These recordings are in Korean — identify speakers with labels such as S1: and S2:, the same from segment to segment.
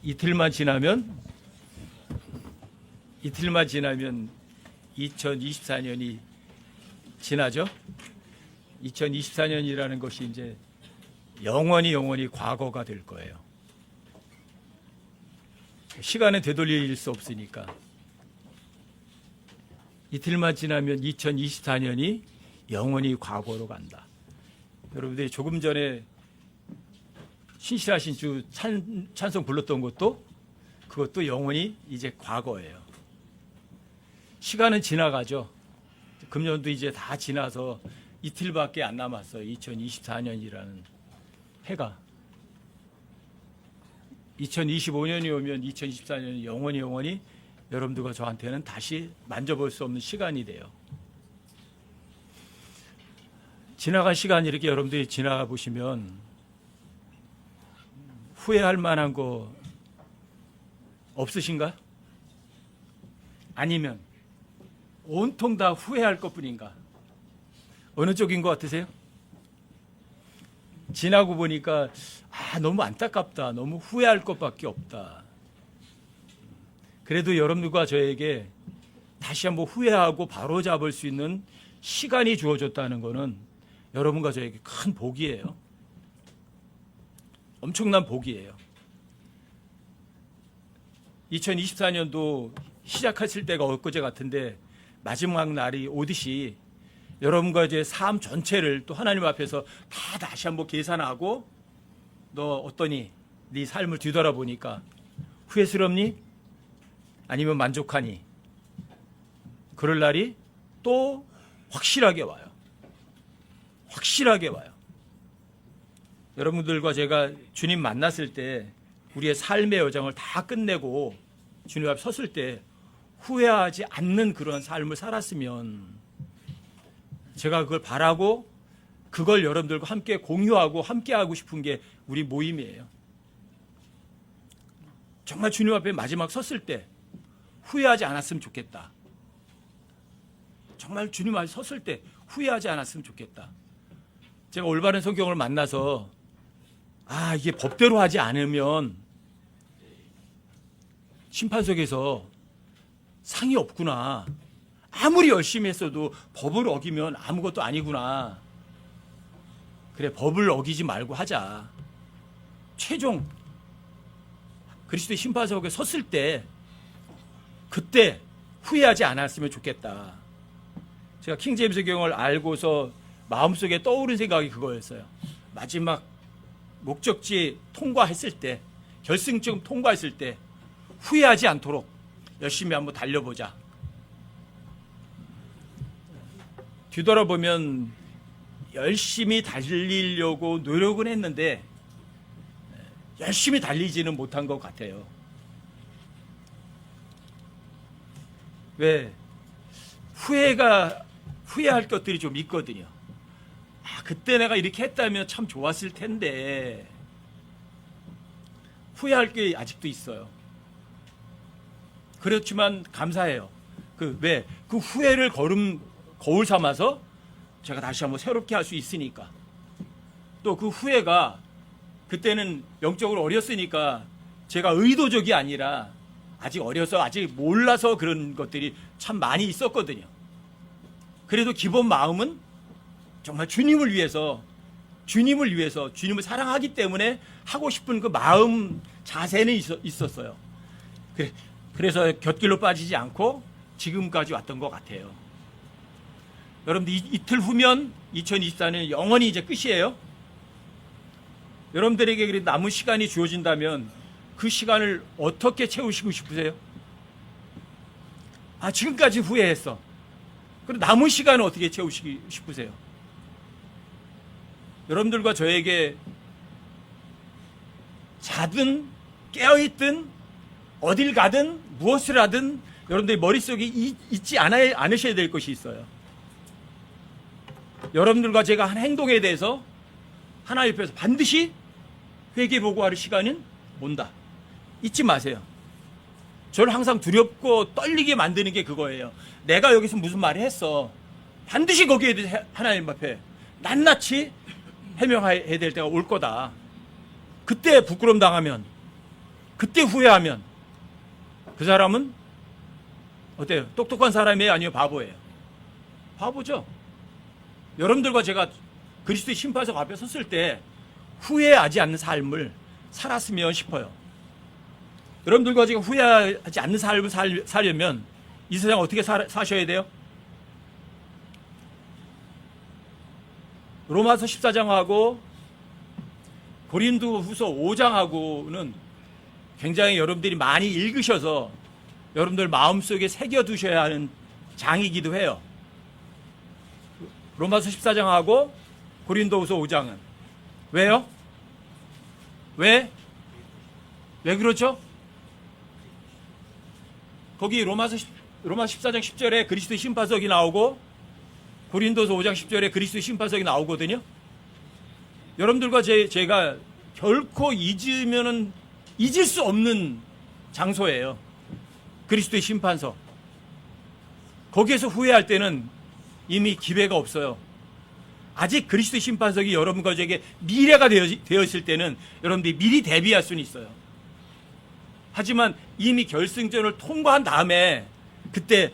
S1: 이틀만 지나면 2024년이 지나죠. 2024년이라는 것이 이제 영원히 과거가 될 거예요. 시간은 되돌릴 수 없으니까. 이틀만 지나면 2024년이 영원히 과거로 간다. 여러분들이 조금 전에 신실하신 주 찬송 불렀던 것도 그것도 영원히 이제 과거예요. 시간은 지나가죠. 금년도 이제 다 지나서 이틀밖에 안 남았어요. 2024년이라는 해가. 2025년이 오면 2024년이 영원히 여러분들과 저한테는 다시 만져볼 수 없는 시간이 돼요. 지나간 시간 이렇게 여러분들이 지나가 보시면 후회할 만한 거 없으신가? 아니면 온통 다 후회할 것뿐인가? 어느 쪽인 것 같으세요? 지나고 보니까 너무 안타깝다. 너무 후회할 것밖에 없다. 그래도 여러분들과 저에게 다시 한번 후회하고 바로잡을 수 있는 시간이 주어졌다는 것은 여러분과 저에게 큰 복이에요. 엄청난 복이에요. 2024년도 시작하실 때가 엊그제 같은데 마지막 날이 오듯이 여러분과 제 삶 전체를 또 하나님 앞에서 다 다시 한번 계산하고 너 어떠니? 네 삶을 뒤돌아보니까 후회스럽니? 아니면 만족하니? 그럴 날이 또 확실하게 와요. 확실하게 와요. 여러분들과 제가 주님 만났을 때 우리의 삶의 여정을 다 끝내고 주님 앞에 섰을 때 후회하지 않는 그런 삶을 살았으면 제가 그걸 바라고 그걸 여러분들과 함께 공유하고 함께 하고 싶은 게 우리 모임이에요. 정말 주님 앞에 마지막 섰을 때 후회하지 않았으면 좋겠다. 정말 주님 앞에 섰을 때 후회하지 않았으면 좋겠다. 제가 올바른 성경을 만나서 이게 법대로 하지 않으면 심판석에서 상이 없구나. 아무리 열심히 했어도 법을 어기면 아무것도 아니구나. 그래, 법을 어기지 말고 하자. 최종 그리스도의 심판석에 섰을 때 그때 후회하지 않았으면 좋겠다. 제가 킹제임스 경을 알고서 마음속에 떠오른 생각이 그거였어요. 마지막 목적지 통과했을 때, 결승점 통과했을 때 후회하지 않도록 열심히 한번 달려보자. 뒤돌아보면 열심히 달리려고 노력은 했는데 열심히 달리지는 못한 것 같아요. 왜? 후회할 것들이 좀 있거든요. 그때 내가 이렇게 했다면 참 좋았을 텐데. 후회할 게 아직도 있어요. 그렇지만 감사해요. 그 후회를 거울 삼아서 제가 다시 한번 새롭게 할 수 있으니까. 또 그 후회가 그때는 영적으로 어렸으니까 제가 의도적이 아니라 아직 어려서 아직 몰라서 그런 것들이 참 많이 있었거든요. 그래도 기본 마음은 정말 주님을 위해서 주님을 사랑하기 때문에 하고 싶은 그 마음 자세는 있었어요. 그래서 곁길로 빠지지 않고 지금까지 왔던 것 같아요. 여러분들 이틀 후면 2024년 영원히 이제 끝이에요. 여러분들에게 남은 시간이 주어진다면 그 시간을 어떻게 채우시고 싶으세요? 지금까지 후회했어. 그럼 남은 시간을 어떻게 채우시고 싶으세요? 여러분들과 저에게 자든 깨어있든 어딜 가든 무엇을 하든 여러분들의 머릿속에 있지 않으셔야 될 것이 있어요. 여러분들과 제가 한 행동에 대해서 하나님 앞에서 반드시 회개보고할 시간은 온다. 잊지 마세요. 저를 항상 두렵고 떨리게 만드는 게 그거예요. 내가 여기서 무슨 말을 했어. 반드시 거기에 대해서 하나님 앞에 낱낱이 해명해야 될 때가 올 거다. 그때 부끄러움 당하면 그때 후회하면 그 사람은 어때요? 똑똑한 사람이에요? 아니면 바보예요? 바보죠. 여러분들과 제가 그리스도의 심판석 앞에 섰을 때 후회하지 않는 삶을 살았으면 싶어요. 여러분들과 제가 후회하지 않는 삶을 살려면 이 세상 어떻게 사셔야 돼요? 로마서 14장하고 고린도후서 5장하고는 굉장히 여러분들이 많이 읽으셔서 여러분들 마음속에 새겨두셔야 하는 장이기도 해요. 로마서 14장하고 고린도후서 5장은 왜요? 왜 그렇죠? 거기 로마 14장 10절에 그리스도의 심판석이 나오고 고린도서 5장 10절에 그리스도의 심판석이 나오거든요. 여러분들과 제가 결코 잊을 수 없는 장소예요. 그리스도의 심판석. 거기에서 후회할 때는 이미 기회가 없어요. 아직 그리스도의 심판석이 여러분과 저에게 미래가 되었을 때는 여러분들이 미리 대비할 수는 있어요. 하지만 이미 결승전을 통과한 다음에 그때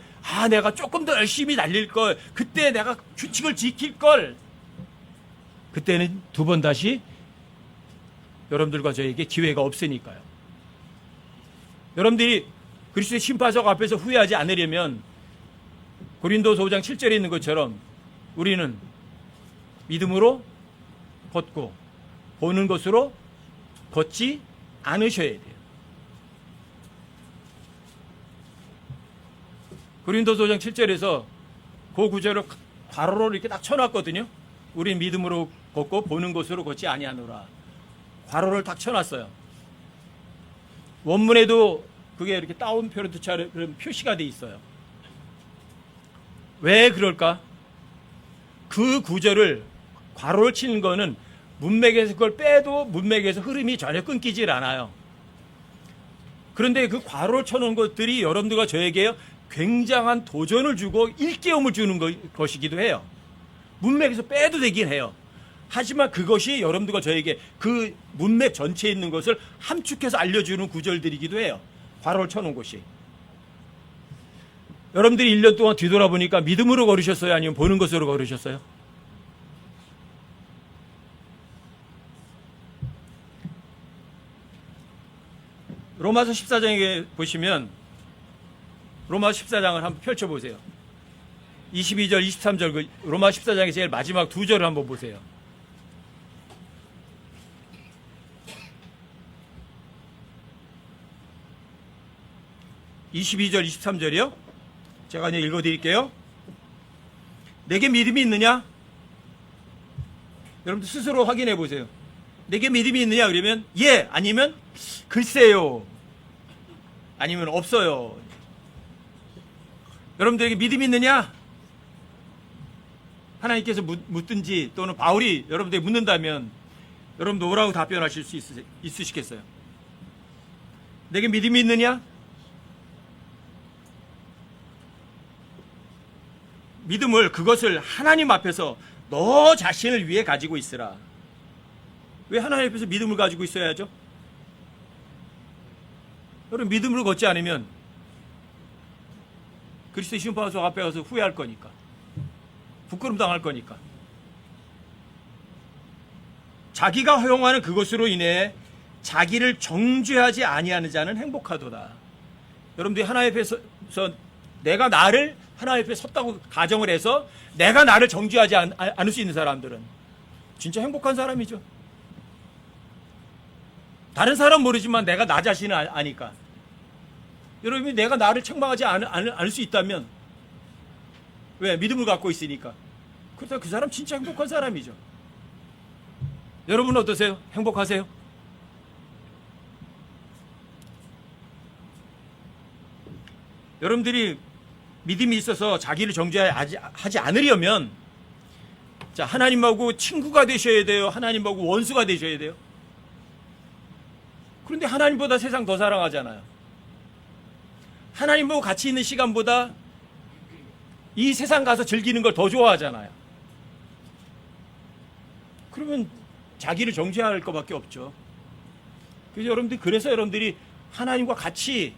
S1: 내가 조금 더 열심히 달릴 걸, 그때 내가 규칙을 지킬 걸, 그때는 두 번 다시 여러분들과 저에게 기회가 없으니까요. 여러분들이 그리스도의 심판석 앞에서 후회하지 않으려면 고린도서 5장 7절에 있는 것처럼 우리는 믿음으로 걷고 보는 것으로 걷지 않으셔야 돼요. 고린도서 5장 7절에서 그 구절을 괄호로 이렇게 딱 쳐놨거든요. 우린 믿음으로 걷고 보는 것으로 걷지 아니하노라. 괄호를 딱 쳐놨어요. 원문에도 그게 이렇게 다운표처럼 그런 표시가 돼 있어요. 왜 그럴까? 그 구절을 괄호를 치는 거는 문맥에서 그걸 빼도 문맥에서 흐름이 전혀 끊기질 않아요. 그런데 그 괄호를 쳐놓은 것들이 여러분들과 저에게 굉장한 도전을 주고 일깨움을 주는 것이기도 해요. 문맥에서 빼도 되긴 해요. 하지만 그것이 여러분들과 저에게 그 문맥 전체에 있는 것을 함축해서 알려주는 구절들이기도 해요. 괄호를 쳐놓은 것이. 여러분들이 1년 동안 뒤돌아보니까 믿음으로 걸으셨어요? 아니면 보는 것으로 걸으셨어요? 로마서 14장에 보시면 로마서 14장을 한번 펼쳐보세요. 22절, 23절 그 로마 14장의 제일 마지막 두 절을 한번 보세요. (22절) (23절이요) 제가 이제 읽어드릴게요. 내게 믿음이 있느냐? 여러분들 스스로 확인해 보세요. 내게 믿음이 있느냐 그러면 예, 아니면 글쎄요, 아니면 없어요. 여러분들에게 믿음이 있느냐? 하나님께서 묻든지 또는 바울이 여러분들에게 묻는다면 여러분도 뭐라고 답변하실 수 있으시겠어요? 내게 믿음이 있느냐? 믿음을, 그것을 하나님 앞에서 너 자신을 위해 가지고 있으라. 왜 하나님 앞에서 믿음을 가지고 있어야죠? 여러분, 믿음으로 걷지 않으면 그리스도의 심판석 앞에 가서 후회할 거니까, 부끄럼 당할 거니까. 자기가 허용하는 그것으로 인해 자기를 정죄하지 아니하는 자는 행복하도다. 여러분들이 하나님 앞에서 내가 나를 하나님 앞에 섰다고 가정을 해서 내가 나를 정죄하지 않을 수 있는 사람들은 진짜 행복한 사람이죠. 다른 사람 모르지만 내가 나 자신을 아니까. 여러분이 내가 나를 책망하지 않을 수 있다면, 왜? 믿음을 갖고 있으니까. 그렇다면 그 사람 진짜 행복한 사람이죠. 여러분은 어떠세요? 행복하세요? 여러분들이 믿음이 있어서 자기를 정죄하지 않으려면, 자, 하나님하고 친구가 되셔야 돼요? 하나님하고 원수가 되셔야 돼요? 그런데 하나님보다 세상 더 사랑하잖아요. 하나님하고 같이 있는 시간보다 이 세상 가서 즐기는 걸 더 좋아하잖아요. 그러면 자기를 정죄할 것밖에 없죠. 그래서 여러분들이 하나님과 같이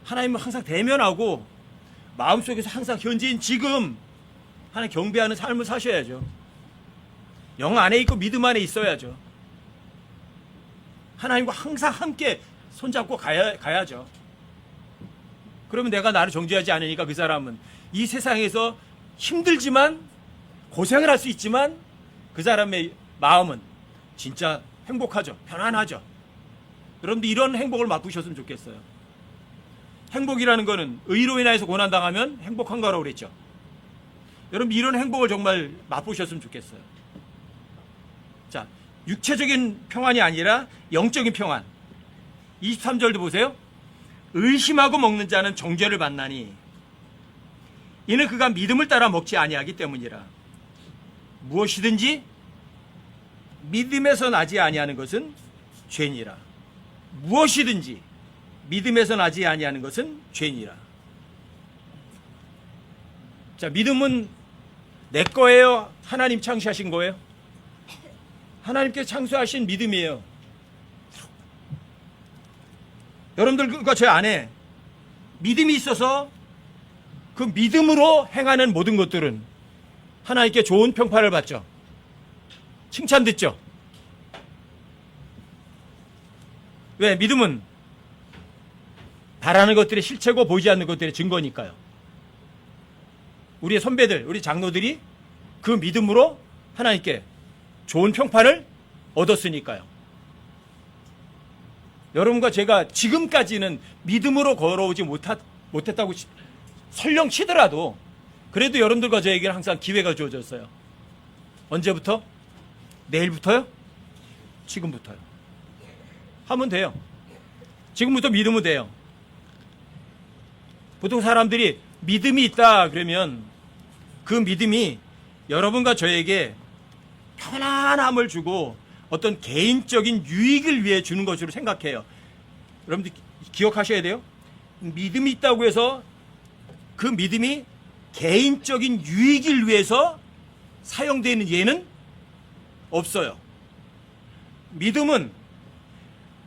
S1: 하나님을 항상 대면하고 마음속에서 항상 현재인 지금 하나님 경배하는 삶을 사셔야죠. 영 안에 있고 믿음 안에 있어야죠. 하나님과 항상 함께 손잡고 가야죠. 그러면 내가 나를 정죄하지 않으니까 그 사람은 이 세상에서 힘들지만 고생을 할 수 있지만 그 사람의 마음은 진짜 행복하죠. 편안하죠. 여러분들 이런 행복을 맛보셨으면 좋겠어요. 행복이라는 거는 의로 인하여서 고난당하면 행복한 거라고 그랬죠. 여러분 이런 행복을 정말 맛보셨으면 좋겠어요. 자, 육체적인 평안이 아니라 영적인 평안. 23절도 보세요. 의심하고 먹는 자는 정죄를 받나니 이는 그가 믿음을 따라 먹지 아니하기 때문이라. 무엇이든지 믿음에서 나지 아니하는 것은 죄니라. 무엇이든지 믿음에서 나지 아니하는 것은 죄니라. 자, 믿음은 내 거예요? 하나님 창시하신 거예요? 하나님께서 창조하신 믿음이에요. 여러분들과 제 안에 믿음이 있어서 그 믿음으로 행하는 모든 것들은 하나님께 좋은 평판을 받죠. 칭찬 듣죠. 왜? 믿음은 바라는 것들의 실체고 보이지 않는 것들의 증거니까요. 우리의 선배들, 우리 장로들이 그 믿음으로 하나님께 좋은 평판을 얻었으니까요. 여러분과 제가 지금까지는 믿음으로 걸어오지 못했다고 설령 치더라도 그래도 여러분들과 저에게는 항상 기회가 주어졌어요. 언제부터? 내일부터요? 지금부터요. 하면 돼요. 지금부터 믿으면 돼요. 보통 사람들이 믿음이 있다 그러면 그 믿음이 여러분과 저에게 편안함을 주고 어떤 개인적인 유익을 위해 주는 것으로 생각해요. 여러분들 기억하셔야 돼요. 믿음이 있다고 해서 그 믿음이 개인적인 유익을 위해서 사용되는 예는 없어요. 믿음은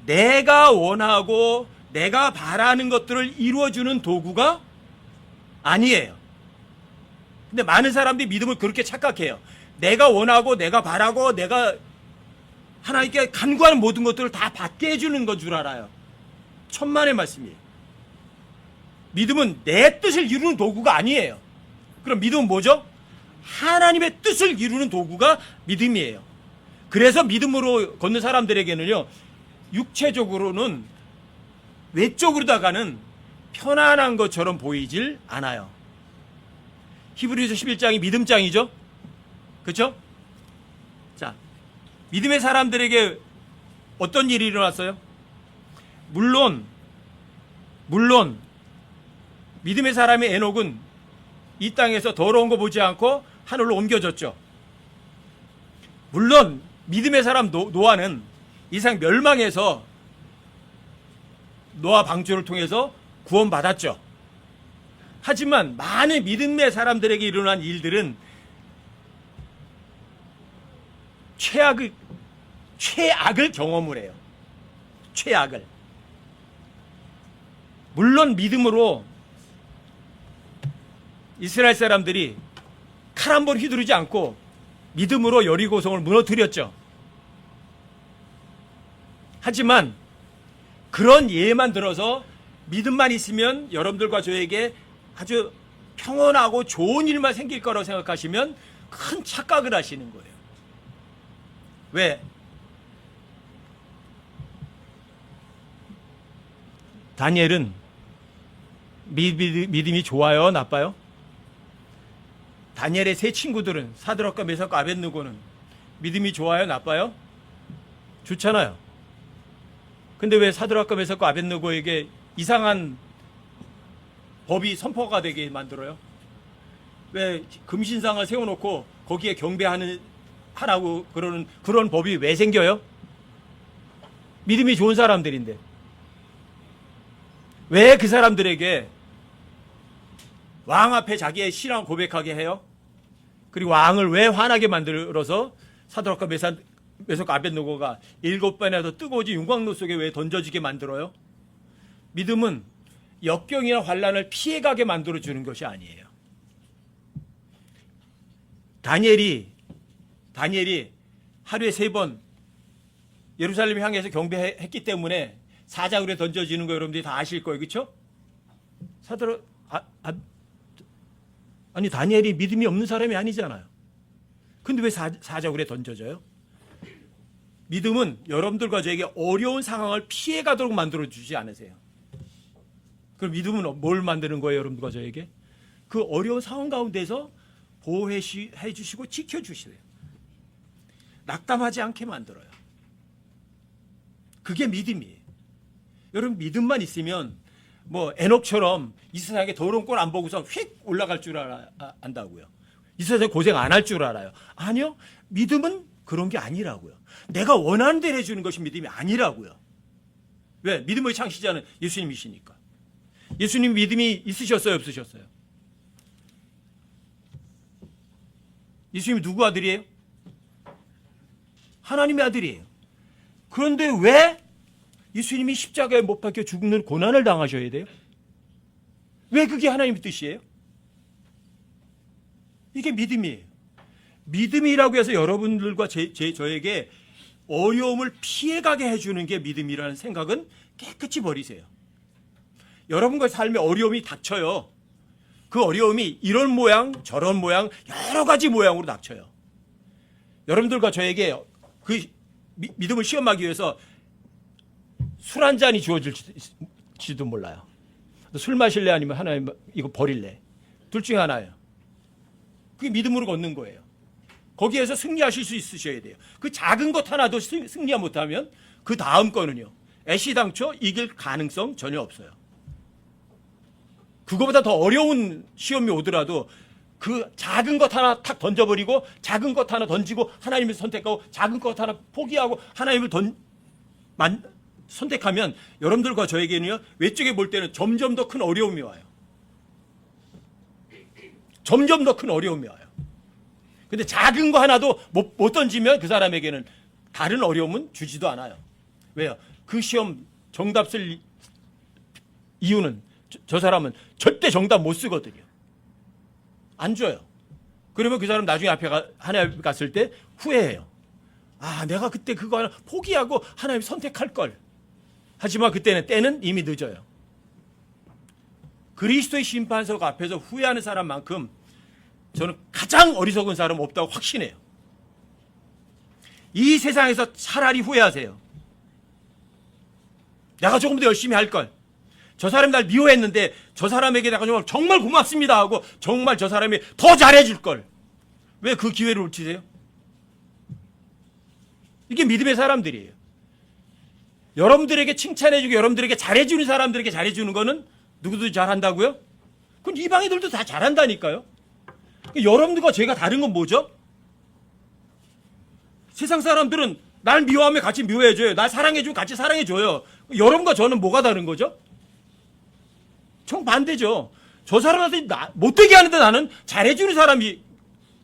S1: 내가 원하고 내가 바라는 것들을 이루어주는 도구가 아니에요. 근데 많은 사람들이 믿음을 그렇게 착각해요. 내가 원하고 내가 바라고 내가 하나님께 간구하는 모든 것들을 다 받게 해주는 건 줄 알아요. 천만의 말씀이에요. 믿음은 내 뜻을 이루는 도구가 아니에요. 그럼 믿음은 뭐죠? 하나님의 뜻을 이루는 도구가 믿음이에요. 그래서 믿음으로 걷는 사람들에게는요, 육체적으로는 외적으로다가는 편안한 것처럼 보이질 않아요. 히브리서 11장이 믿음장이죠? 그렇죠? 자, 믿음의 사람들에게 어떤 일이 일어났어요? 물론 믿음의 사람의 에녹은 이 땅에서 더러운 거 보지 않고 하늘로 옮겨졌죠. 물론 믿음의 사람 노아는 이 세상 멸망해서 노아 방주를 통해서 구원받았죠. 하지만 많은 믿음의 사람들에게 일어난 일들은 최악을 경험을 해요. 최악을. 물론 믿음으로 이스라엘 사람들이 칼 한 번 휘두르지 않고 믿음으로 여리고성을 무너뜨렸죠. 하지만 그런 예만 들어서 믿음만 있으면 여러분들과 저에게 아주 평온하고 좋은 일만 생길 거라고 생각하시면 큰 착각을 하시는 거예요. 왜? 다니엘은 믿음이 좋아요? 나빠요? 다니엘의 세 친구들은 사드락과 메삭과 아벳느고는 믿음이 좋아요? 나빠요? 좋잖아요. 근데 왜 사드락과 메삭과 아벳느고에게 이상한 법이 선포가 되게 만들어요? 왜 금신상을 세워놓고 거기에 하라고 그러는 그런 법이 왜 생겨요? 믿음이 좋은 사람들인데. 왜 그 사람들에게 왕 앞에 자기의 신앙 고백하게 해요? 그리고 왕을 왜 화나게 만들어서 사드락과 메삭과 아벳느고가 7번이나 더 뜨거워진 윤광로 속에 왜 던져지게 만들어요? 믿음은 역경이나 환난을 피해가게 만들어주는 것이 아니에요. 다니엘이 하루에 3번 예루살렘 향해서 경배했기 때문에 사자굴에 던져지는 거 여러분들이 다 아실 거예요. 그렇죠? 아니 다니엘이 믿음이 없는 사람이 아니잖아요. 근데 왜 사자굴에 던져져요? 믿음은 여러분들과 저에게 어려운 상황을 피해가도록 만들어주지 않으세요. 그럼 믿음은 뭘 만드는 거예요? 여러분들과 저에게? 그 어려운 상황 가운데서 보호해 주시고 지켜주시래요. 낙담하지 않게 만들어요. 그게 믿음이에요. 여러분 믿음만 있으면 뭐 에녹처럼 이 세상에 더러운 꼴 안 보고서 휙 올라갈 줄 안다고요. 이 세상에 고생 안 할 줄 알아요. 아니요. 믿음은 그런 게 아니라고요. 내가 원하는 대로 해주는 것이 믿음이 아니라고요. 왜? 믿음의 창시자는 예수님이시니까. 예수님 믿음이 있으셨어요? 없으셨어요? 예수님이 누구 아들이에요? 하나님의 아들이에요. 그런데 왜 예수님이 십자가에 못 박혀 죽는 고난을 당하셔야 돼요? 왜 그게 하나님의 뜻이에요? 이게 믿음이에요. 믿음이라고 해서 여러분들과 저에게 어려움을 피해가게 해주는 게 믿음이라는 생각은 깨끗이 버리세요. 여러분과 삶에 어려움이 닥쳐요. 그 어려움이 이런 모양 저런 모양 여러 가지 모양으로 닥쳐요. 여러분들과 저에게 그 믿음을 시험하기 위해서 술 한 잔이 주어질지도 몰라요. 술 마실래 아니면 하나님 이거 버릴래? 둘 중에 하나예요. 그게 믿음으로 걷는 거예요. 거기에서 승리하실 수 있으셔야 돼요. 그 작은 것 하나도 승리 못하면 그 다음 거는요. 애시당초 이길 가능성 전혀 없어요. 그거보다 더 어려운 시험이 오더라도 그 작은 것 하나 탁 던져버리고 작은 것 하나 던지고 하나님을 선택하고 작은 것 하나 포기하고 하나님을 선택하면 여러분들과 저에게는요. 외쪽에 볼 때는 점점 더 큰 어려움이 와요. 점점 더 큰 어려움이 와요. 근데 작은 거 하나도 못 던지면 그 사람에게는 다른 어려움은 주지도 않아요. 왜요? 그 시험 정답 쓸 이유는 저 사람은 절대 정답 못 쓰거든요. 안 줘요. 그러면 그 사람 나중에 하나님 갔을 때 후회해요. 아, 내가 그때 그거 하나 포기하고 하나님 선택할 걸. 하지만 그때는 때는 이미 늦어요. 그리스도의 심판석 앞에서 후회하는 사람만큼 저는 가장 어리석은 사람 없다고 확신해요. 이 세상에서 차라리 후회하세요. 내가 조금 더 열심히 할 걸. 저 사람이 날 미워했는데 저 사람에게 내가 정말 고맙습니다 하고 정말 저 사람이 더 잘해줄 걸. 왜 그 기회를 놓치세요? 이게 믿음의 사람들이에요. 여러분들에게 칭찬해주고 여러분들에게 잘해주는 사람들에게 잘해주는 거는 누구도 잘한다고요? 그건 이방인들도 다 잘한다니까요. 여러분들과 제가 다른 건 뭐죠? 세상 사람들은 날 미워하면 같이 미워해줘요. 날 사랑해주면 같이 사랑해줘요. 여러분과 저는 뭐가 다른 거죠? 정반대죠. 저 사람한테 못되게 하는데 나는 잘해주는 사람이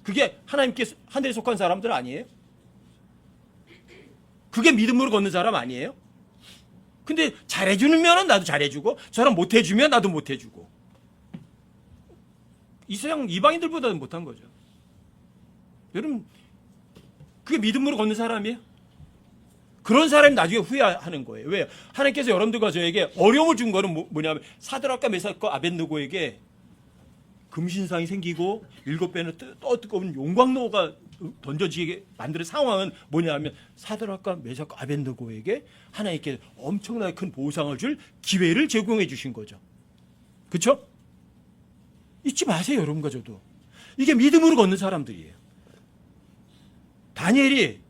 S1: 그게 하나님께 하늘에 속한 사람들 아니에요? 그게 믿음으로 걷는 사람 아니에요? 근데 잘해주면 나도 잘해주고 저 사람 못해주면 나도 못해주고 이 세상 이방인들보다는 못한 거죠. 여러분 그게 믿음으로 걷는 사람이에요? 그런 사람이 나중에 후회하는 거예요. 왜요? 하나님께서 여러분들과 저에게 어려움을 준 거는 뭐냐면 사드락과 메삭과 아벳느고에게 금신상이 생기고 7배는 뜨거운 용광로가 던져지게 만드는 상황은 뭐냐면 사드락과 메삭과 아벳느고에게 하나님께서 엄청나게 큰 보상을 줄 기회를 제공해 주신 거죠. 그렇죠? 잊지 마세요. 여러분과 저도. 이게 믿음으로 걷는 사람들이에요. 다니엘이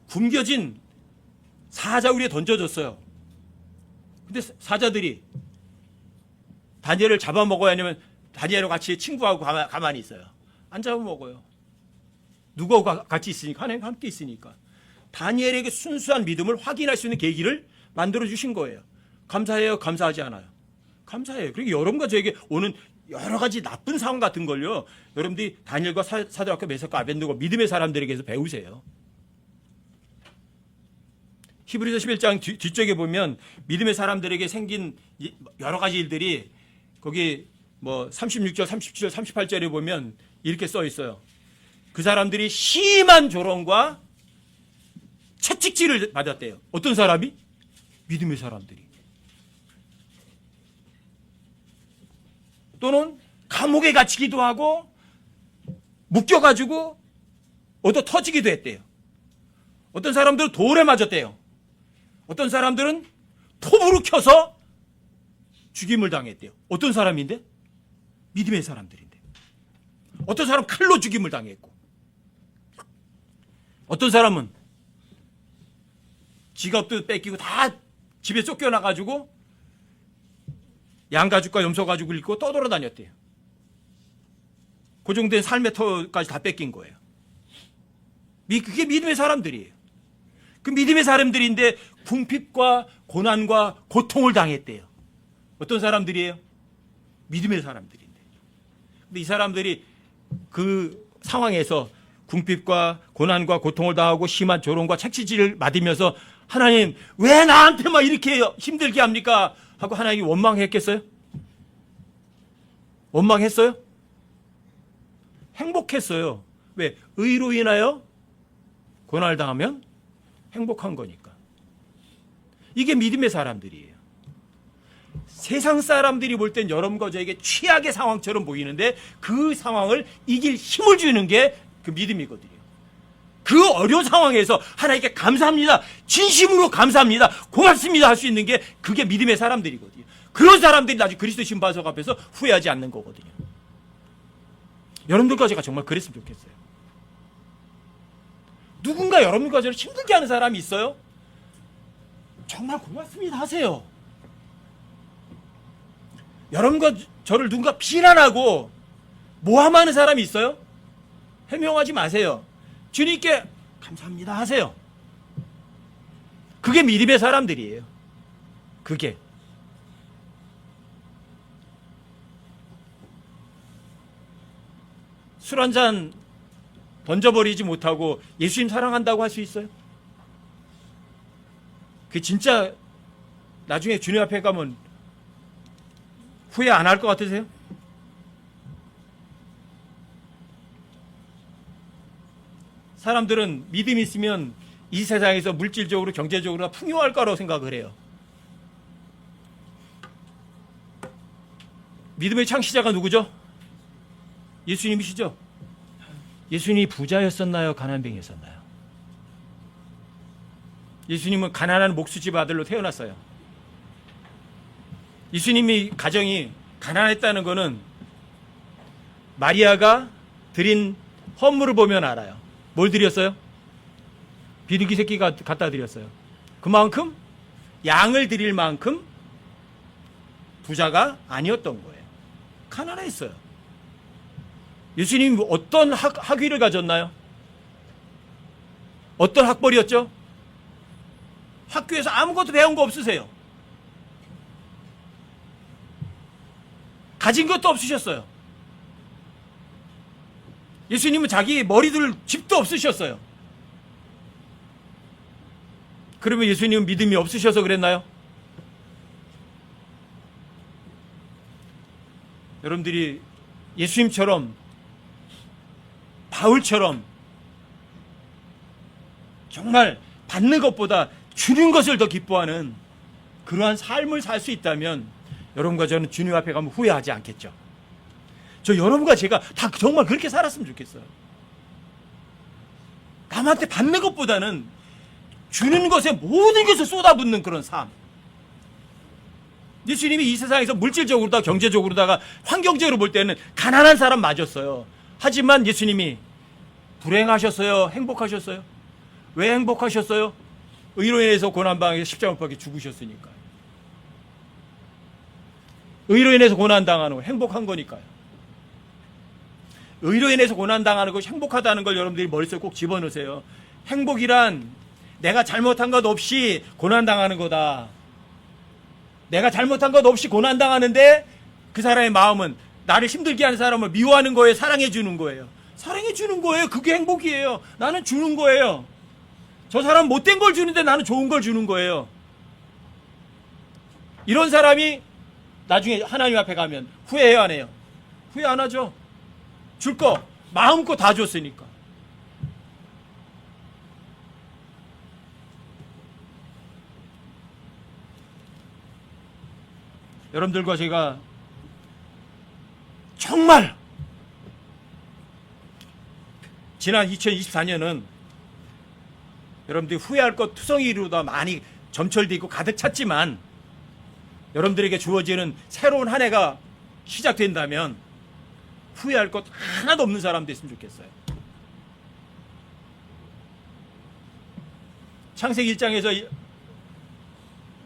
S1: 굶겨진 사자굴에 던져졌어요. 근데 사자들이 다니엘을 잡아먹어야 하냐면 다니엘과 같이 친구하고 가만히 있어요. 안 잡아먹어요. 누구하고 같이 있으니까 하나님과 함께 있으니까. 다니엘에게 순수한 믿음을 확인할 수 있는 계기를 만들어주신 거예요. 감사해요? 감사하지 않아요? 감사해요. 그리고 여러분과 저에게 오는 여러 가지 나쁜 상황 같은 걸요. 여러분들이 다니엘과 사드락과 메삭과 아벳느고 믿음의 사람들에게서 배우세요. 히브리서 11장 뒤쪽에 보면 믿음의 사람들에게 생긴 여러 가지 일들이 거기 뭐 36절, 37절, 38절에 보면 이렇게 써 있어요. 그 사람들이 심한 조롱과 채찍질을 받았대요. 어떤 사람이? 믿음의 사람들이. 또는 감옥에 갇히기도 하고 묶여가지고 얻어 터지기도 했대요. 어떤 사람들은 돌에 맞았대요. 어떤 사람들은 톱으로 켜서 죽임을 당했대요. 어떤 사람인데? 믿음의 사람들인데. 어떤 사람은 칼로 죽임을 당했고, 어떤 사람은 지갑도 뺏기고 다 집에 쫓겨나가지고 양가죽과 염소가죽을 입고 떠돌아다녔대요. 고정된 삶의 터까지 다 뺏긴 거예요. 그게 믿음의 사람들이에요. 그 믿음의 사람들인데 궁핍과 고난과 고통을 당했대요. 어떤 사람들이에요? 믿음의 사람들인데. 근데 이 사람들이 그 상황에서 궁핍과 고난과 고통을 당하고 심한 조롱과 채찍질을 맞으면서 하나님 왜 나한테만 이렇게 힘들게 합니까? 하고 하나님이 원망했겠어요? 원망했어요? 행복했어요. 왜? 의로 인하여 고난을 당하면 행복한 거니까. 이게 믿음의 사람들이에요. 세상 사람들이 볼 땐 여러분과 저에게 최악의 상황처럼 보이는데 그 상황을 이길 힘을 주는 게 그 믿음이거든요. 그 어려운 상황에서 하나님께 감사합니다. 진심으로 감사합니다. 고맙습니다. 할 수 있는 게 그게 믿음의 사람들이거든요. 그런 사람들이 나중에 그리스도 심판석 앞에서 후회하지 않는 거거든요. 여러분들과 제가 정말 그랬으면 좋겠어요. 누군가 여러분과 저를 힘들게 하는 사람이 있어요? 정말 고맙습니다 하세요. 여러분과 저를 누군가 비난하고 모함하는 사람이 있어요? 해명하지 마세요. 주님께 감사합니다 하세요. 그게 믿음의 사람들이에요. 그게. 술 한 잔 던져버리지 못하고 예수님 사랑한다고 할 수 있어요? 그 진짜 나중에 주님 앞에 가면 후회 안 할 것 같으세요? 사람들은 믿음이 있으면 이 세상에서 물질적으로 경제적으로 풍요할 거라고 생각을 해요. 믿음의 창시자가 누구죠? 예수님이시죠? 예수님이 부자였었나요? 가난뱅이였었나요? 예수님은 가난한 목수집 아들로 태어났어요. 예수님이 가정이 가난했다는 것은 마리아가 드린 헌물을 보면 알아요. 뭘 드렸어요? 비둘기 새끼가 갖다 드렸어요. 그만큼 양을 드릴 만큼 부자가 아니었던 거예요. 가난했어요. 예수님이 어떤 학위를 가졌나요? 어떤 학벌이었죠? 학교에서 아무것도 배운 거 없으세요. 가진 것도 없으셨어요. 예수님은 자기 머리둘 집도 없으셨어요. 그러면 예수님은 믿음이 없으셔서 그랬나요? 여러분들이 예수님처럼 바울처럼 정말 받는 것보다 주는 것을 더 기뻐하는 그러한 삶을 살 수 있다면 여러분과 저는 주님 앞에 가면 후회하지 않겠죠. 저 여러분과 제가 다 정말 그렇게 살았으면 좋겠어요. 남한테 받는 것보다는 주는 것에 모든 것을 쏟아붓는 그런 삶. 예수님이 이 세상에서 물질적으로다 경제적으로다가 환경적으로 볼 때는 가난한 사람 맞았어요. 하지만 예수님이 불행하셨어요? 행복하셨어요? 왜 행복하셨어요? 의로 인해서 고난당해서 십자가 못 박혀 죽으셨으니까. 의로 인해서 고난당하는 거 행복한 거니까요. 의로 인해서 고난당하는 것이 행복하다는 걸 여러분들이 머릿속에 꼭 집어넣으세요. 행복이란 내가 잘못한 것 없이 고난당하는 거다. 내가 잘못한 것 없이 고난당하는데 그 사람의 마음은 나를 힘들게 하는 사람을 미워하는 거예요? 사랑해 주는 거예요? 사랑해 주는 거예요. 그게 행복이에요. 나는 주는 거예요. 저 사람 못된 걸 주는데 나는 좋은 걸 주는 거예요. 이런 사람이 나중에 하나님 앞에 가면 후회해요, 안 해요? 후회 안 하죠. 줄 거 마음껏 다 줬으니까. 여러분들과 제가 정말 지난 2024년은 여러분들이 후회할 것 투성이로다 많이 점철되어 있고 가득 찼지만, 여러분들에게 주어지는 새로운 한 해가 시작된다면 후회할 것 하나도 없는 사람 됐으면 좋겠어요. 창세기 1장에서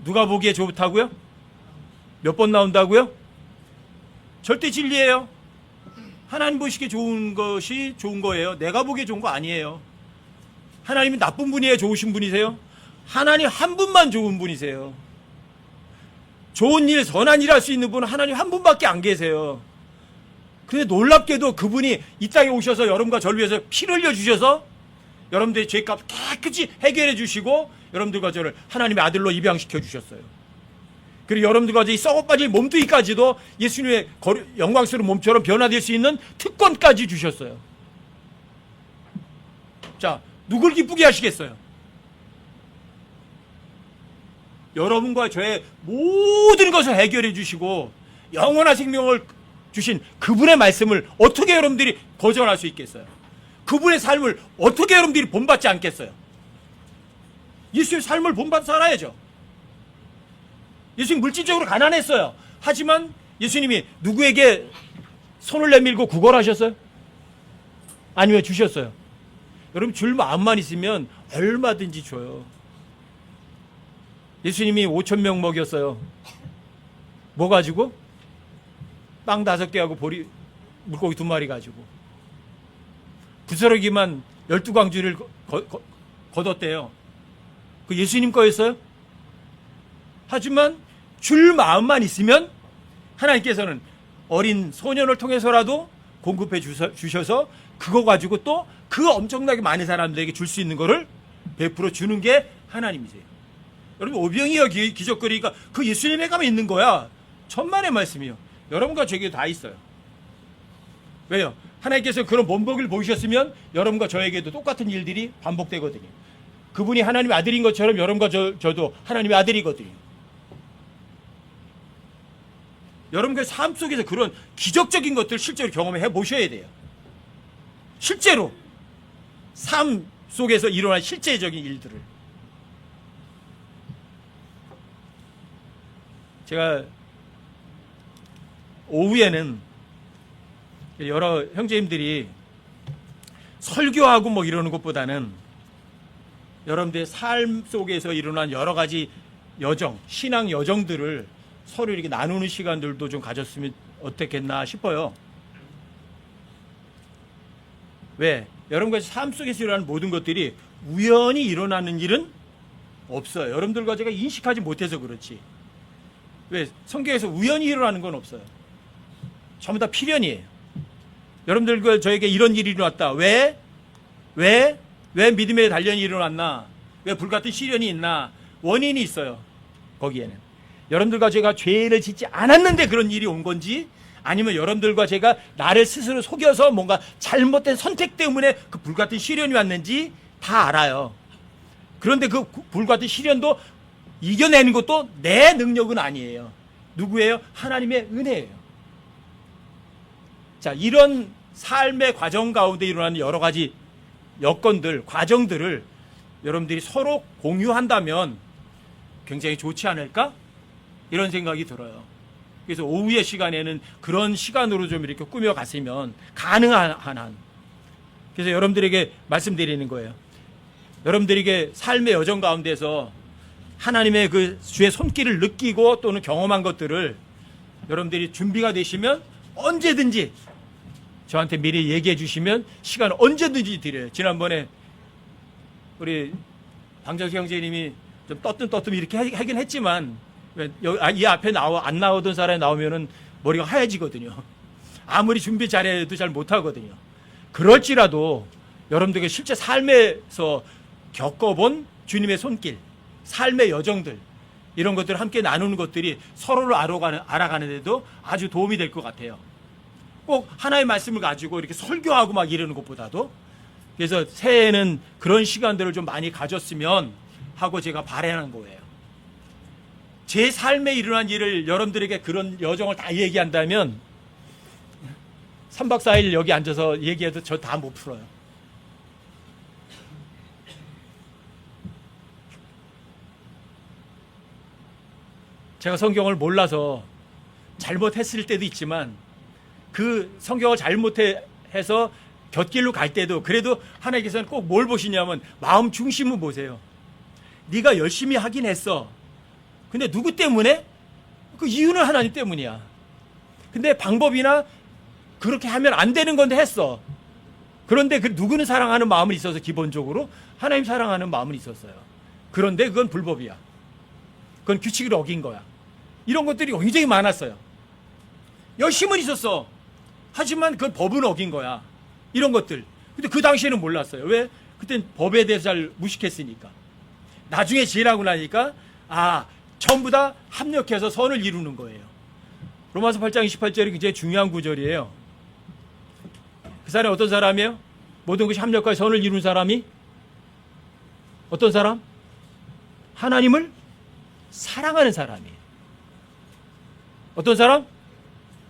S1: 누가 보기에 좋다고요? 몇 번 나온다고요? 절대 진리예요. 하나님 보시기에 좋은 것이 좋은 거예요. 내가 보기에 좋은 거 아니에요. 하나님이 나쁜 분이에요? 좋으신 분이세요? 하나님 한 분만 좋은 분이세요. 좋은 일, 선한 일 할 수 있는 분은 하나님 한 분밖에 안 계세요. 근데 놀랍게도 그분이 이 땅에 오셔서 여러분과 저를 위해서 피를 흘려주셔서 여러분들의 죄값 깨끗이 해결해 주시고 여러분들과 저를 하나님의 아들로 입양시켜 주셨어요. 그리고 여러분들과 이 썩어빠질 몸뚱이까지도 예수님의 영광스러운 몸처럼 변화될 수 있는 특권까지 주셨어요. 자, 누굴 기쁘게 하시겠어요? 여러분과 저의 모든 것을 해결해 주시고 영원한 생명을 주신 그분의 말씀을 어떻게 여러분들이 거절할 수 있겠어요? 그분의 삶을 어떻게 여러분들이 본받지 않겠어요? 예수의 삶을 본받아 살아야죠. 예수님 물질적으로 가난했어요. 하지만 예수님이 누구에게 손을 내밀고 구걸하셨어요? 아니면 주셨어요? 여러분, 줄 마음만 있으면 얼마든지 줘요. 예수님이 5,000명 먹였어요. 뭐 가지고? 빵 5개하고 보리 물고기 2마리 가지고. 부스러기만 12광주를 거뒀대요. 그 예수님 거였어요? 하지만 줄 마음만 있으면 하나님께서는 어린 소년을 통해서라도 공급해 주셔서 그거 가지고 또 그 엄청나게 많은 사람들에게 줄 수 있는 거를 베풀어 주는 게 하나님이세요. 여러분, 오병이어 기적거리니까 그 예수님에 가면 있는 거야. 천만의 말씀이요. 여러분과 저에게 다 있어요. 왜요? 하나님께서 그런 본보기를 보이셨으면 여러분과 저에게도 똑같은 일들이 반복되거든요. 그분이 하나님의 아들인 것처럼 여러분과 저도 하나님의 아들이거든요. 여러분의 삶 속에서 그런 기적적인 것들을 실제로 경험해 보셔야 돼요. 실제로 삶 속에서 일어난 실제적인 일들을. 제가 오후에는 여러 형제님들이 설교하고 뭐 이러는 것보다는 여러분들의 삶 속에서 일어난 여러 가지 여정, 신앙 여정들을 서로 이렇게 나누는 시간들도 좀 가졌으면 어떻겠나 싶어요. 왜? 여러분과 삶 속에서 일어나는 모든 것들이 우연히 일어나는 일은 없어요. 여러분들과 제가 인식하지 못해서 그렇지. 왜? 성경에서 우연히 일어나는 건 없어요. 전부 다 필연이에요. 여러분들과 저에게 이런 일이 일어났다. 왜 믿음의 단련이 일어났나? 왜 불같은 시련이 있나? 원인이 있어요. 거기에는. 여러분들과 제가 죄를 짓지 않았는데 그런 일이 온 건지, 아니면 여러분들과 제가 나를 스스로 속여서 뭔가 잘못된 선택 때문에 그 불같은 시련이 왔는지 다 알아요. 그런데 그 불같은 시련도 이겨내는 것도 내 능력은 아니에요. 누구예요? 하나님의 은혜예요. 자, 이런 삶의 과정 가운데 일어나는 여러 가지 여건들, 과정들을 여러분들이 서로 공유한다면 굉장히 좋지 않을까? 이런 생각이 들어요. 그래서 오후의 시간에는 그런 시간으로 좀 이렇게 꾸며갔으면 가능한 한. 그래서 여러분들에게 말씀드리는 거예요. 여러분들에게 삶의 여정 가운데서 하나님의 그 주의 손길을 느끼고 또는 경험한 것들을 여러분들이 준비가 되시면 언제든지 저한테 미리 얘기해 주시면 시간을 언제든지 드려요. 지난번에 우리 방정식 형제님이 좀 떠뜸 이렇게 하긴 했지만, 이 앞에 안 나오던 사람이 나오면은 머리가 하얘지거든요. 아무리 준비 잘해도 잘 못하거든요. 그럴지라도 여러분들에게 실제 삶에서 겪어본 주님의 손길, 삶의 여정들, 이런 것들을 함께 나누는 것들이 서로를 알아가는 데도 아주 도움이 될 것 같아요. 꼭 하나의 말씀을 가지고 이렇게 설교하고 막 이러는 것보다도. 그래서 새해에는 그런 시간들을 좀 많이 가졌으면 하고 제가 바라는 거예요. 제 삶에 일어난 일을 여러분들에게 그런 여정을 다 얘기한다면 3박 4일 여기 앉아서 얘기해도 저 다 못 풀어요. 제가 성경을 몰라서 잘못했을 때도 있지만 그 성경을 잘못해서 곁길로 갈 때도 그래도 하나님께서는 꼭 뭘 보시냐면 마음 중심을 보세요. 네가 열심히 하긴 했어. 근데 누구 때문에? 그 이유는 하나님 때문이야. 근데 방법이나 그렇게 하면 안 되는 건데 했어. 그런데 그 누구는 사랑하는 마음은 있어서 기본적으로 하나님 사랑하는 마음은 있었어요. 그런데 그건 불법이야. 그건 규칙을 어긴 거야. 이런 것들이 굉장히 많았어요. 열심은 있었어. 하지만 그건 법은 어긴 거야. 이런 것들. 근데 그 당시에는 몰랐어요. 왜? 그땐 법에 대해서 잘 무식했으니까. 나중에 지혜라고 나니까 전부 다 합력해서 선을 이루는 거예요. 로마서 8장 28절이 굉장히 중요한 구절이에요. 그 사람이 어떤 사람이에요? 모든 것이 합력하여 선을 이루는 사람이 어떤 사람? 하나님을 사랑하는 사람이에요. 어떤 사람?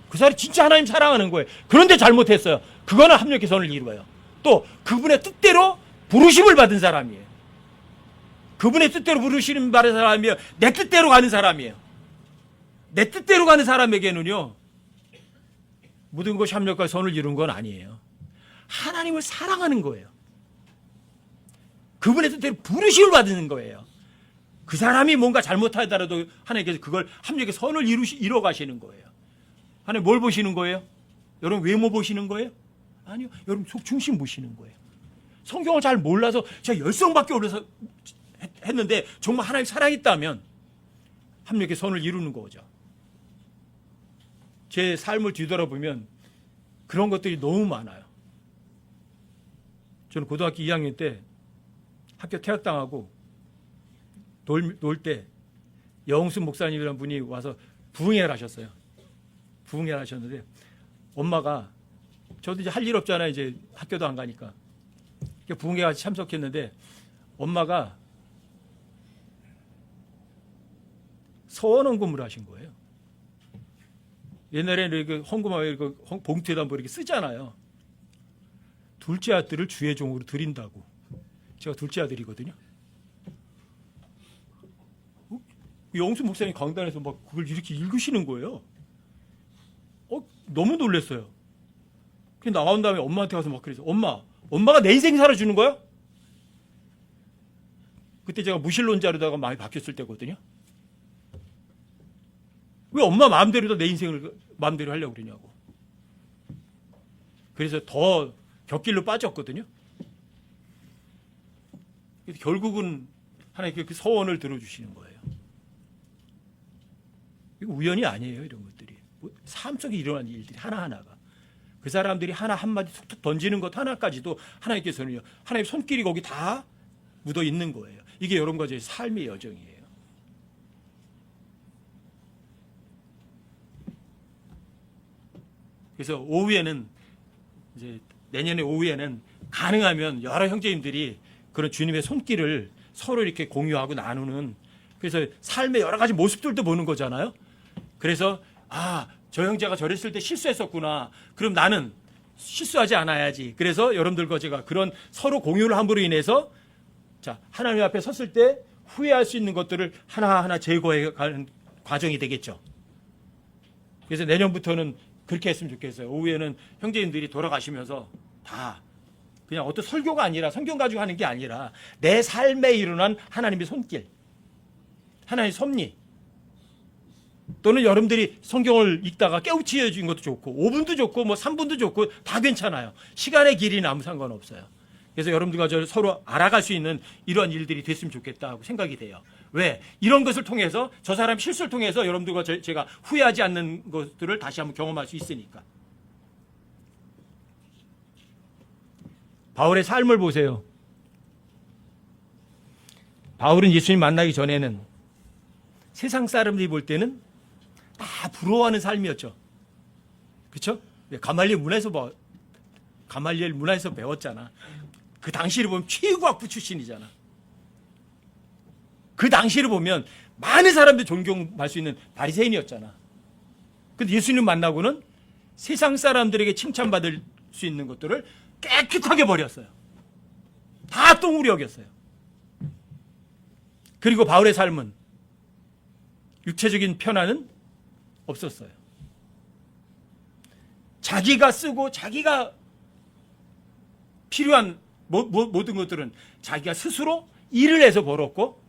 S1: 그 사람이 진짜 하나님 사랑하는 거예요. 그런데 잘못했어요. 그거는 합력의 선을 이루어요. 또 그분의 뜻대로 부르심을 받은 사람이에요. 그분의 뜻대로 부르시는 받은 사람이에요. 내 뜻대로 가는 사람이에요. 내 뜻대로 가는 사람에게는요, 모든 것이 합력과 선을 이룬 건 아니에요. 하나님을 사랑하는 거예요. 그분의 뜻대로 부르심을 받는 거예요. 그 사람이 뭔가 잘못하더라도 하나님께서 그걸 합력의 선을 이뤄 가시는 거예요. 하나님 뭘 보시는 거예요? 여러분 외모 보시는 거예요? 아니요. 여러분 속 중심 보시는 거예요. 성경을 잘 몰라서 제가 열성밖에 올려서 했는데 정말 하나님 사랑했다면 합력의 선을 이루는 거죠. 제 삶을 뒤돌아보면 그런 것들이 너무 많아요. 저는 고등학교 2학년 때 학교 퇴학당하고 놀 때 영순 목사님이라는 분이 와서 부흥회를 하셨어요. 부흥회를 하셨는데 엄마가 저도 이제 할 일 없잖아요. 이제 학교도 안 가니까. 부흥회 같이 참석했는데 엄마가 서원헌금을 하신 거예요. 옛날에는 이렇게 헌금하면 봉투에다 뭐 이렇게 쓰잖아요. 둘째 아들을 주의 종으로 드린다고. 제가 둘째 아들이거든요. 영수 목사님 강단에서 막 그걸 이렇게 읽으시는 거예요. 너무 놀랐어요. 나온 다음에 엄마한테 가서 막 그래서 엄마가 내 인생 살아주는 거야? 그때 제가 무신론자로다가 많이 바뀌었을 때거든요. 왜 엄마 마음대로 내 인생을 마음대로 하려고 그러냐고. 그래서 더 곁길로 빠졌거든요. 결국은 하나님 그 서원을 들어주시는 거예요. 이거 우연이 아니에요. 이런 것들이 삶 속에 일어난 일들이 하나하나가 그 사람들이 하나 한마디 툭툭 던지는 것 하나까지도 하나님께서는요, 하나님의 손길이 거기 다 묻어 있는 거예요. 이게 여러분과 제 삶의 여정이에요. 그래서 오후에는 이제 내년에 오후에는 가능하면 여러 형제님들이 그런 주님의 손길을 서로 이렇게 공유하고 나누는, 그래서 삶의 여러 가지 모습들도 보는 거잖아요. 그래서 저 형제가 저랬을 때 실수했었구나. 그럼 나는 실수하지 않아야지. 그래서 여러분들과 제가 그런 서로 공유를 함으로 인해서 하나님 앞에 섰을 때 후회할 수 있는 것들을 하나하나 제거해 가는 과정이 되겠죠. 그래서 내년부터는 그렇게 했으면 좋겠어요. 오후에는 형제님들이 돌아가시면서 다 그냥 어떤 설교가 아니라 성경 가지고 하는 게 아니라 내 삶에 일어난 하나님의 손길, 하나님의 섭리, 또는 여러분들이 성경을 읽다가 깨우치어진 것도 좋고 5분도 좋고 뭐 3분도 좋고 다 괜찮아요. 시간의 길이는 아무 상관없어요. 그래서 여러분들과 저 서로 알아갈 수 있는 이러한 일들이 됐으면 좋겠다고 생각이 돼요. 왜? 이런 것을 통해서 저 사람 실수를 통해서 여러분들과 제가 후회하지 않는 것들을 다시 한번 경험할 수 있으니까. 바울의 삶을 보세요. 바울은 예수님 만나기 전에는 세상 사람들이 볼 때는 다 부러워하는 삶이었죠. 그렇죠? 가말리엘 문화에서 배웠잖아. 그 당시를 보면 최고학부 출신이잖아. 그 당시를 보면 많은 사람들이 존경할 수 있는 바리새인이었잖아. 근데 예수님 만나고는 세상 사람들에게 칭찬받을 수 있는 것들을 깨끗하게 버렸어요. 다 똥으로 여겼어요. 그리고 바울의 삶은 육체적인 편안은 없었어요. 자기가 쓰고 자기가 필요한 모든 것들은 자기가 스스로 일을 해서 벌었고,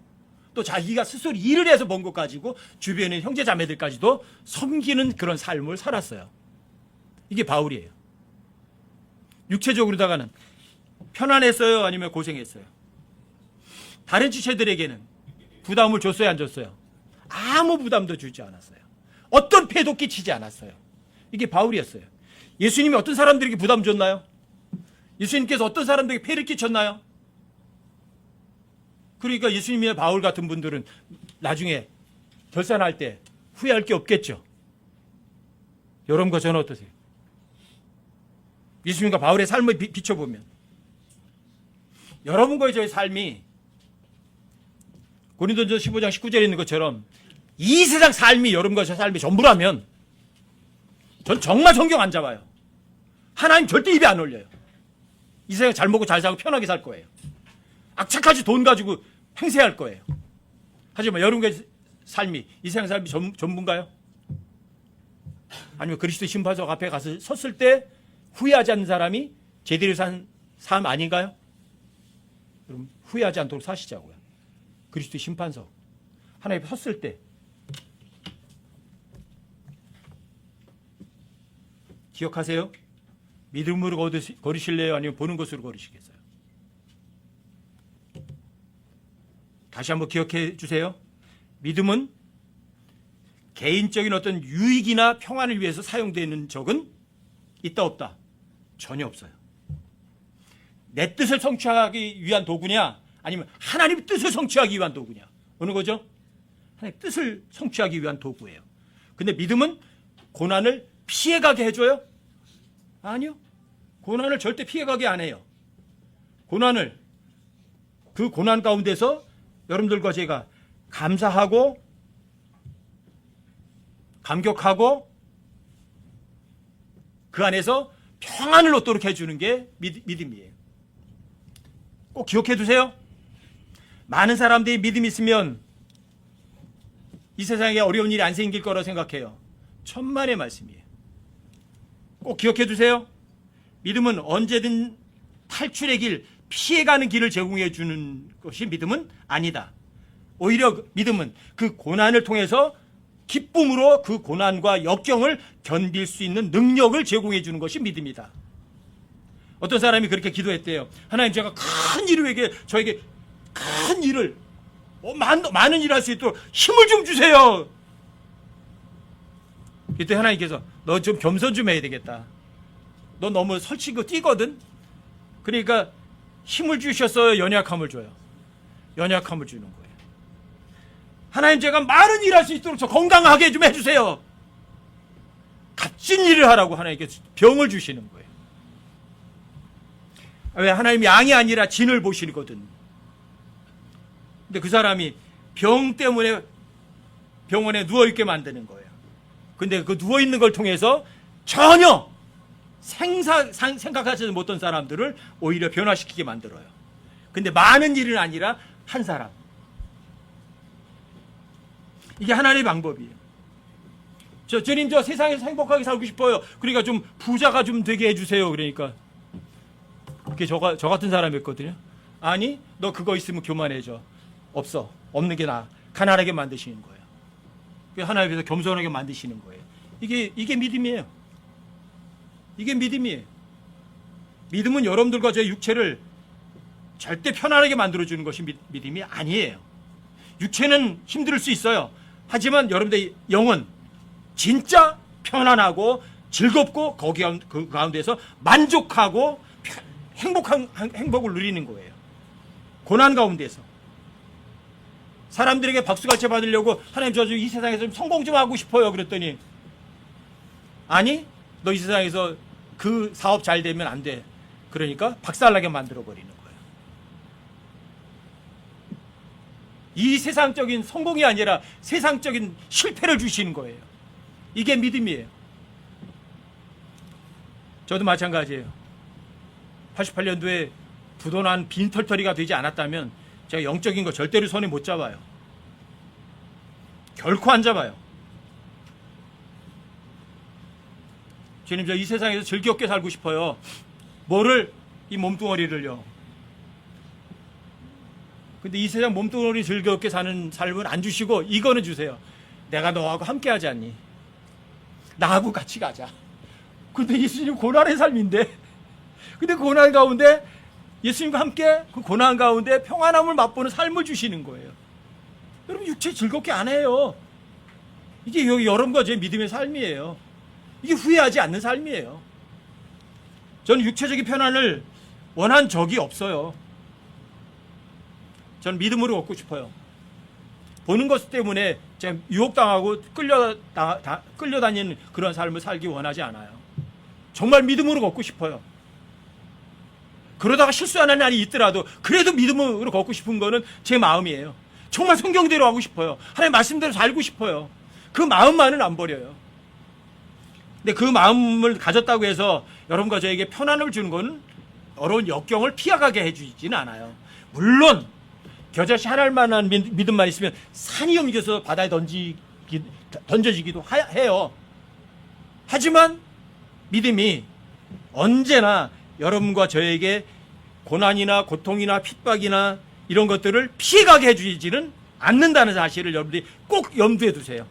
S1: 또 자기가 스스로 일을 해서 번 것 가지고 주변의 형제 자매들까지도 섬기는 그런 삶을 살았어요. 이게 바울이에요. 육체적으로다가는 편안했어요, 아니면 고생했어요? 다른 지체들에게는 부담을 줬어요, 안 줬어요? 아무 부담도 주지 않았어요. 어떤 폐도 끼치지 않았어요. 이게 바울이었어요. 예수님이 어떤 사람들에게 부담 줬나요? 예수님께서 어떤 사람들에게 폐를 끼쳤나요? 그러니까 예수님이나 바울 같은 분들은 나중에 결산할 때 후회할 게 없겠죠. 여러분과 저는 어떠세요? 예수님과 바울의 삶을 비춰보면 여러분과의 저의 삶이 고린도전서 15장 19절에 있는 것처럼 이 세상 삶이 여러분과 저 삶이 전부라면 전 정말 성경 안 잡아요. 하나님 절대 입에 안 올려요. 이 세상 잘 먹고 잘 사고 편하게 살 거예요. 악착같이 돈 가지고 행세할 거예요. 하지만 여러분의 삶이 이 세상 삶이 전부인가요? 아니면 그리스도 심판석 앞에 가서 섰을 때 후회하지 않는 사람이 제대로 산 삶 아닌가요? 여러분 후회하지 않도록 사시자고요. 그리스도 심판석 하나님 앞에 섰을 때 기억하세요? 믿음으로 걸으실래요? 아니면 보는 것으로 걸으시겠어요? 다시 한번 기억해 주세요. 믿음은 개인적인 어떤 유익이나 평안을 위해서 사용되는 적은 있다 없다? 전혀 없어요. 내 뜻을 성취하기 위한 도구냐, 아니면 하나님의 뜻을 성취하기 위한 도구냐? 어느 거죠? 하나님의 뜻을 성취하기 위한 도구예요. 근데 믿음은 고난을 피해가게 해줘요? 아니요. 고난을 절대 피해가게 안 해요. 그 고난 가운데서 여러분들과 제가 감사하고 감격하고 그 안에서 평안을 얻도록 해주는 게 믿음이에요. 꼭 기억해 두세요. 많은 사람들이 믿음이 있으면 이 세상에 어려운 일이 안 생길 거라 생각해요. 천만의 말씀이에요. 꼭 기억해 두세요. 믿음은 언제든 탈출의 길, 피해가는 길을 제공해 주는 것이 믿음은 아니다. 오히려 믿음은 그 고난을 통해서 기쁨으로 그 고난과 역경을 견딜 수 있는 능력을 제공해 주는 것이 믿음이다. 어떤 사람이 그렇게 기도했대요. 하나님, 제가 큰 일을 위해 저에게 큰 일을 많은 일을 할 수 있도록 힘을 좀 주세요. 그때 하나님께서 너 좀 겸손 좀 해야 되겠다. 너 너무 설치고 뛰거든. 그러니까 힘을 주셨어요, 연약함을 줘요? 연약함을 주는 거예요. 하나님, 제가 많은 일을 할 수 있도록 저 건강하게 좀 해주세요. 값진 일을 하라고 하나님께서 병을 주시는 거예요. 왜? 하나님 양이 아니라 진을 보시거든. 근데 그 사람이 병 때문에 병원에 누워있게 만드는 거예요. 근데 그 누워있는 걸 통해서 전혀 생각하지 못한 사람들을 오히려 변화시키게 만들어요. 근데 많은 일은 아니라 한 사람. 이게 하나님의 방법이에요. 주님, 저 세상에서 행복하게 살고 싶어요. 그러니까 좀 부자가 좀 되게 해주세요. 그러니까 그게 저 같은 사람이었거든요. 아니, 너 그거 있으면 교만해져. 없어. 없는 게 나아. 가난하게 만드시는 거예요. 하나님께서 겸손하게 만드시는 거예요. 이게 믿음이에요. 이게 믿음이에요. 믿음은 여러분들과 제 육체를 절대 편안하게 만들어주는 것이 믿음이 아니에요. 육체는 힘들 수 있어요. 하지만 여러분들의 영은 진짜 편안하고 즐겁고 그 가운데서 만족하고 행복을 누리는 거예요. 고난 가운데서. 사람들에게 박수갈채 받으려고 하나님 저 이 세상에서 좀 성공 좀 하고 싶어요. 그랬더니 아니 너 이 세상에서 그 사업 잘 되면 안 돼. 그러니까 박살나게 만들어버리는 거예요. 이 세상적인 성공이 아니라 세상적인 실패를 주시는 거예요. 이게 믿음이에요. 저도 마찬가지예요. 88년도에 부도난 빈털터리가 되지 않았다면 제가 영적인 거 절대로 손에 못 잡아요. 결코 안 잡아요. 주님, 저 이 세상에서 즐겁게 살고 싶어요. 뭐를? 이 몸뚱어리를요. 근데 이 세상 몸뚱어리 즐겁게 사는 삶을 안 주시고 이거는 주세요. 내가 너하고 함께 하지 않니? 나하고 같이 가자. 근데 예수님 고난의 삶인데, 근데 그 고난 가운데 예수님과 함께 그 고난 가운데 평안함을 맛보는 삶을 주시는 거예요. 여러분, 육체 즐겁게 안 해요. 이게 여러분과 제 믿음의 삶이에요. 이게 후회하지 않는 삶이에요. 저는 육체적인 편안을 원한 적이 없어요. 저는 믿음으로 얻고 싶어요. 보는 것 때문에 제가 유혹당하고 끌려다니는 그런 삶을 살기 원하지 않아요. 정말 믿음으로 걷고 싶어요. 그러다가 실수하는 날이 있더라도 그래도 믿음으로 걷고 싶은 거는 제 마음이에요. 정말 성경대로 하고 싶어요. 하나님 말씀대로 살고 싶어요. 그 마음만은 안 버려요. 근데 그 마음을 가졌다고 해서 여러분과 저에게 편안을 주는 건 어려운 역경을 피해가게 해주지는 않아요. 물론 겨자씨 하나일 만한 믿음만 있으면 산이 옮겨서 바다에 던져지기도 해요. 하지만 믿음이 언제나 여러분과 저에게 고난이나 고통이나 핍박이나 이런 것들을 피해가게 해주지는 않는다는 사실을 여러분들이 꼭 염두에 두세요.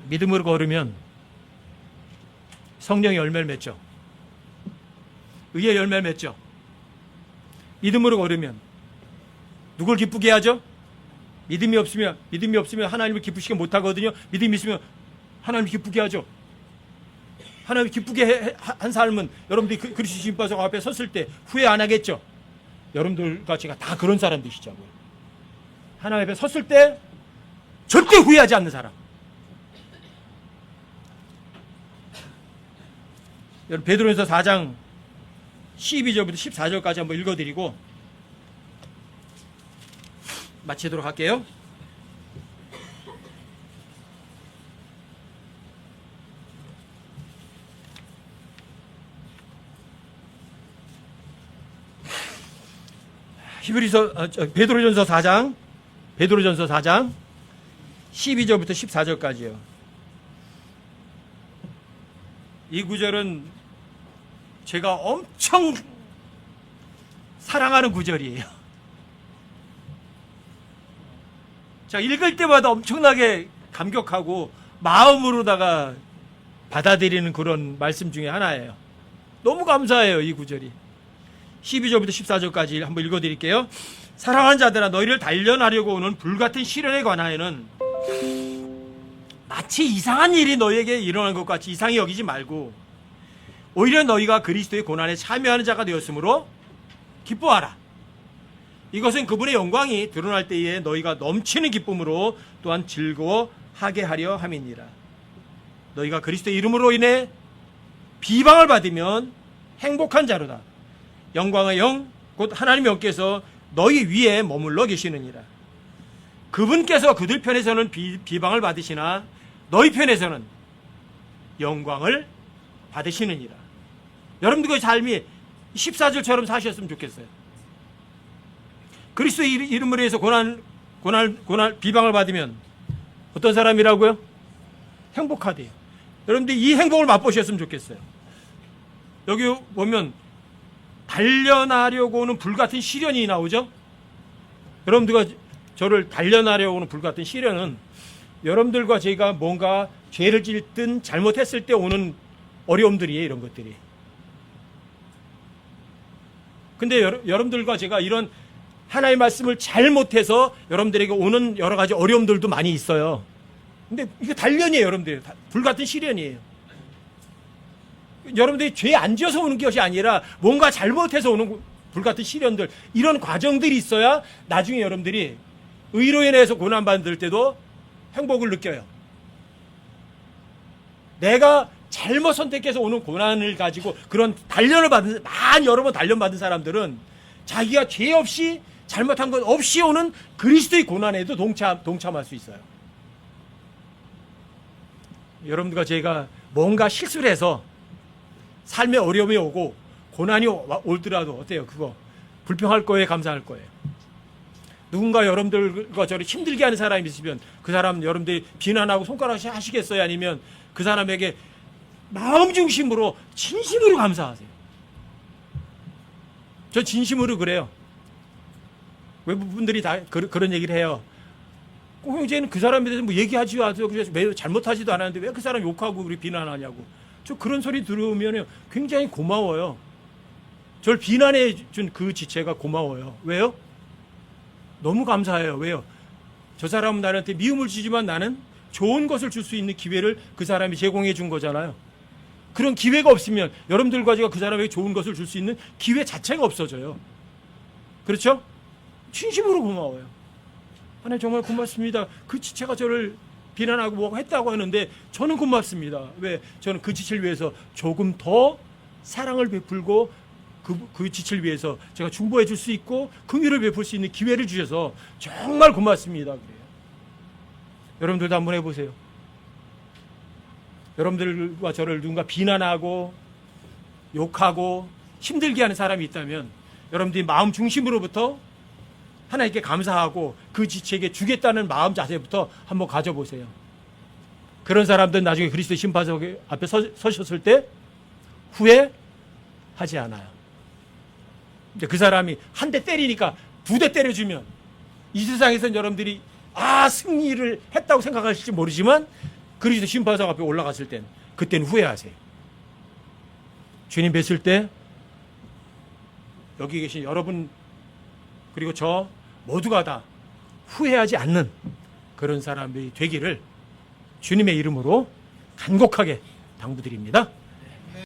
S1: 믿음으로 걸으면 성령의 열매를 맺죠. 의의 열매를 맺죠. 믿음으로 걸으면 누굴 기쁘게 하죠? 믿음이 없으면 하나님을 기쁘시게 못하거든요. 믿음이 있으면 하나님을 기쁘게 하죠. 하나님을 기쁘게 한 삶은 여러분들이 그리스도 심판석 앞에 섰을 때 후회 안 하겠죠. 여러분들과 제가 다 그런 사람들이시자고요. 하나님 앞에 섰을 때 절대 후회하지 않는 사람. 여러분, 베드로전서 4장 12절부터 14절까지 한번 읽어드리고 마치도록 할게요. 베드로전서 4장 12절부터 14절까지요. 이 구절은 제가 엄청 사랑하는 구절이에요. 제가 읽을 때마다 엄청나게 감격하고 마음으로다가 받아들이는 그런 말씀 중에 하나예요. 너무 감사해요, 이 구절이. 12절부터 14절까지 한번 읽어드릴게요. 사랑하는 자들아, 너희를 단련하려고 오는 불같은 시련에 관하여는 마치 이상한 일이 너희에게 일어난 것 같이 이상히 여기지 말고 오히려 너희가 그리스도의 고난에 참여하는 자가 되었으므로 기뻐하라. 이것은 그분의 영광이 드러날 때에 너희가 넘치는 기쁨으로 또한 즐거워하게 하려 함이니라. 너희가 그리스도의 이름으로 인해 비방을 받으면 행복한 자로다. 영광의 영 곧 하나님의 영께서 너희 위에 머물러 계시느니라. 그분께서 그들 편에서는 비방을 받으시나 너희 편에서는 영광을 받으시느니라. 여러분들의 삶이 14절처럼 사셨으면 좋겠어요. 그리스도의 이름으로 해서 비방을 받으면 어떤 사람이라고요? 행복하대요. 여러분들 이 행복을 맛보셨으면 좋겠어요. 여기 보면 단련하려고 오는 불같은 시련이 나오죠. 여러분들과 저를 단련하려고 오는 불같은 시련은 여러분들과 제가 뭔가 죄를 짓든 잘못했을 때 오는 어려움들이에요. 이런 것들이. 근데 여러분들과 제가 이런 하나님의 말씀을 잘못해서 여러분들에게 오는 여러 가지 어려움들도 많이 있어요. 근데 이게 단련이에요. 여러분들. 불같은 시련이에요. 여러분들이 죄 안 지어서 오는 것이 아니라 뭔가 잘못해서 오는 불같은 시련들, 이런 과정들이 있어야 나중에 여러분들이 의로 인해서 고난받을 때도 행복을 느껴요. 내가 잘못 선택해서 오는 고난을 가지고 그런 단련을 받은, 여러 번 단련받은 사람들은 자기가 죄 없이 잘못한 것 없이 오는 그리스도의 고난에도 동참할 수 있어요. 여러분들과 제가 뭔가 실수를 해서 삶의 어려움이 오고 고난이 올더라도 어때요? 그거 불평할 거예요? 감사할 거예요? 누군가 여러분들과 저를 힘들게 하는 사람이 있으면 그 사람 여러분들이 비난하고 손가락 하시겠어요? 아니면 그 사람에게 마음 중심으로 진심으로 감사하세요? 저 진심으로 그래요. 외부분들이 다 그런 얘기를 해요. 꼭 형제는 그 사람에 대해서 뭐 얘기하지 마세요. 그래서 왜 잘못하지도 않았는데 왜 그 사람 욕하고 우리 비난하냐고. 저 그런 소리 들으면 굉장히 고마워요. 저를 비난해 준 그 지체가 고마워요. 왜요? 너무 감사해요. 왜요? 저 사람은 나한테 미움을 주지만 나는 좋은 것을 줄 수 있는 기회를 그 사람이 제공해 준 거잖아요. 그런 기회가 없으면 여러분들과 제가 그 사람에게 좋은 것을 줄 수 있는 기회 자체가 없어져요. 그렇죠? 진심으로 고마워요. 하나님 정말 고맙습니다. 그 지체가 저를 비난하고 뭐가 했다고 하는데 저는 고맙습니다. 왜? 저는 그 지체를 위해서 조금 더 사랑을 베풀고 그 지체를 위해서 제가 중보해 줄 수 있고 긍휼을 베풀 수 있는 기회를 주셔서 정말 고맙습니다. 그래요. 여러분들도 한번 해보세요. 여러분들과 저를 누군가 비난하고 욕하고 힘들게 하는 사람이 있다면 여러분들이 마음 중심으로부터 하나님께 감사하고 그 지체에게 주겠다는 마음 자세부터 한번 가져보세요. 그런 사람들은 나중에 그리스도 심판석 앞에 서셨을 때 후회하지 않아요. 그 사람이 한 대 때리니까 두 대 때려주면 이 세상에서는 여러분들이 승리를 했다고 생각하실지 모르지만 그리스도 심판석 앞에 올라갔을 땐 그때는 후회하세요. 주님 뵀을 때 여기 계신 여러분 그리고 저 모두가 다 후회하지 않는 그런 사람이 되기를 주님의 이름으로 간곡하게 당부드립니다.